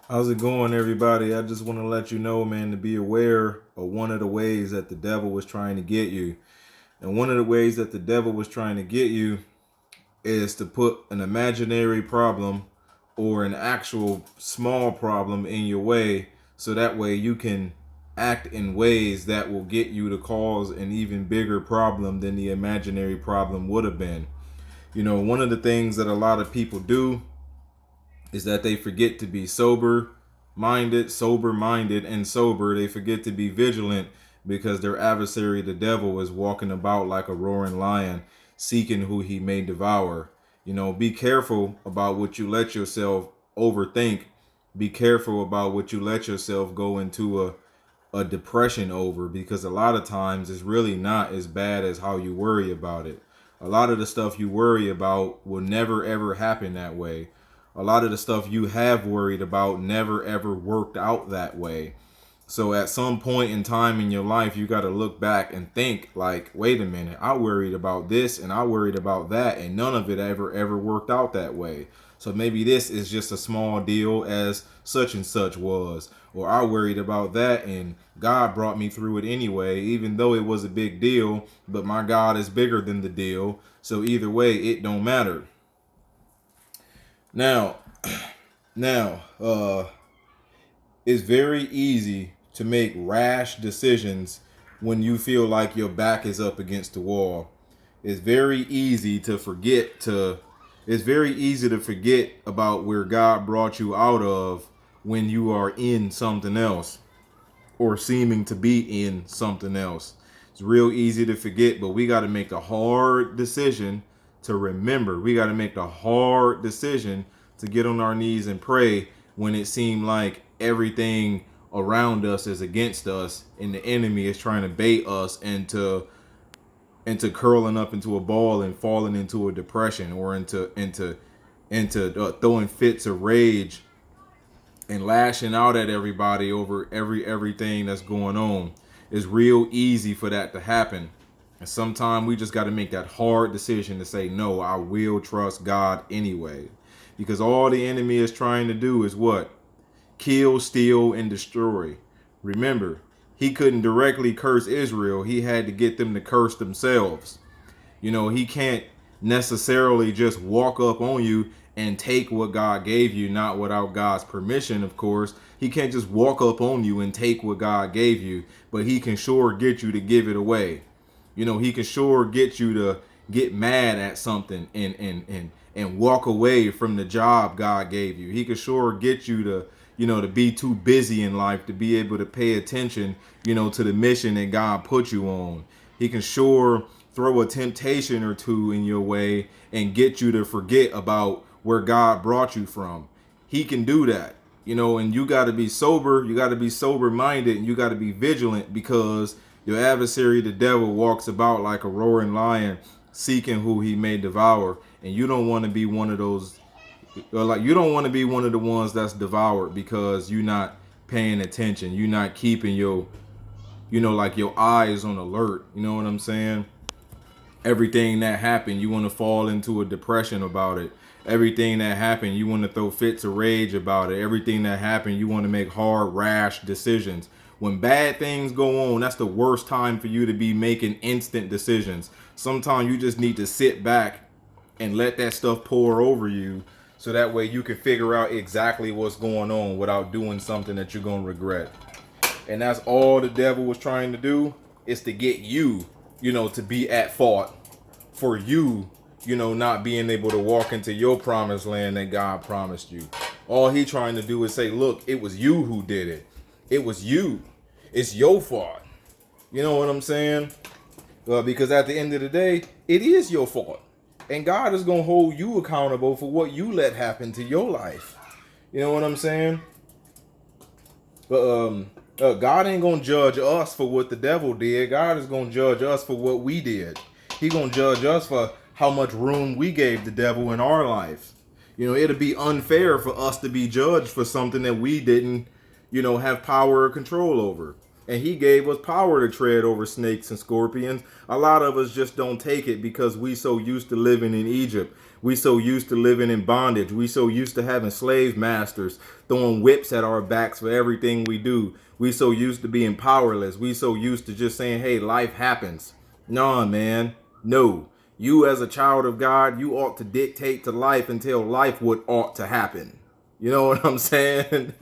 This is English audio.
How's it going, everybody? I just want to let you know, man, to be aware of one of the ways that the devil was trying to get you. And one of the ways that the devil was trying to get you is to put an imaginary problem or an actual small problem in your way so that way you can act in ways that will get you to cause an even bigger problem than the imaginary problem would have been. One of the things that a lot of people do is that they forget to be sober minded, and sober. They forget to be vigilant because their adversary, the devil, is walking about like a roaring lion, seeking who he may devour. Be careful about what you let yourself overthink. Be careful about what you let yourself go into a depression over, because a lot of times it's really not as bad as how you worry about it. A lot of the stuff you worry about will never ever happen that way. A lot of the stuff you have worried about never ever worked out that way. So at some point in time in your life, you got to look back and think like, wait a minute, I worried about this and I worried about that, and none of it ever worked out that way. So maybe this is just a small deal as such and such was, or I worried about that and God brought me through it anyway, even though it was a big deal, but my God is bigger than the deal. So either way, it don't matter. Now, now, it's very easy to make rash decisions when you feel like your back is up against the wall. It's very easy to forget to it's very easy to forget about where God brought you out of when you are in something else or seeming to be in something else. It's real easy to forget, but we got to make the hard decision to remember. We got to make the hard decision to get on our knees and pray when it seemed like everything around us is against us and the enemy is trying to bait us into curling up into a ball and falling into a depression, or into throwing fits of rage and lashing out at everybody over everything that's going on. It's real easy for that to happen. And sometimes we just got to make that hard decision to say, no, I will trust God anyway. Because all the enemy is trying to do is what? Kill, steal, and destroy. Remember, he couldn't directly curse Israel. He had to get them to curse themselves. He can't necessarily just walk up on you and take what God gave you, not without God's permission, of course. He can't just walk up on you and take what God gave you, but he can sure get you to give it away. He can sure get you to get mad at something and walk away from the job God gave you. He can sure get you to be too busy in life to be able to pay attention, to the mission that God put you on. He can sure throw a temptation or two in your way and get you to forget about where God brought you from. He can do that, and you got to be sober. You got to be sober minded, and you got to be vigilant, because your adversary, the devil, walks about like a roaring lion, seeking who he may devour. And you don't want to be one of those, you don't want to be one of the ones that's devoured because you're not paying attention. You're not keeping your eyes on alert. You know what I'm saying? Everything that happened, you want to fall into a depression about it. Everything that happened, you want to throw fits of rage about it. Everything that happened, you want to make hard, rash decisions. When bad things go on, that's the worst time for you to be making instant decisions. Sometimes you just need to sit back and let that stuff pour over you, so that way you can figure out exactly what's going on without doing something that you're going to regret. And that's all the devil was trying to do, is to get you, to be at fault for you, not being able to walk into your promised land that God promised you. All he trying to do is say, look, it was you who did it. It was you. It's your fault. You know what I'm saying? Because at the end of the day, it is your fault. And God is going to hold you accountable for what you let happen to your life. You know what I'm saying? But God ain't going to judge us for what the devil did. God is going to judge us for what we did. He going to judge us for how much room we gave the devil in our life. It'll be unfair for us to be judged for something that we didn't, have power or control over. And he gave us power to tread over snakes and scorpions. A lot of us just don't take it because we so used to living in Egypt. We so used to living in bondage. We so used to having slave masters throwing whips at our backs for everything we do. We so used to being powerless. We so used to just saying, hey, life happens. Nah, man. No. You as a child of God, you ought to dictate to life and tell life what ought to happen. You know what I'm saying?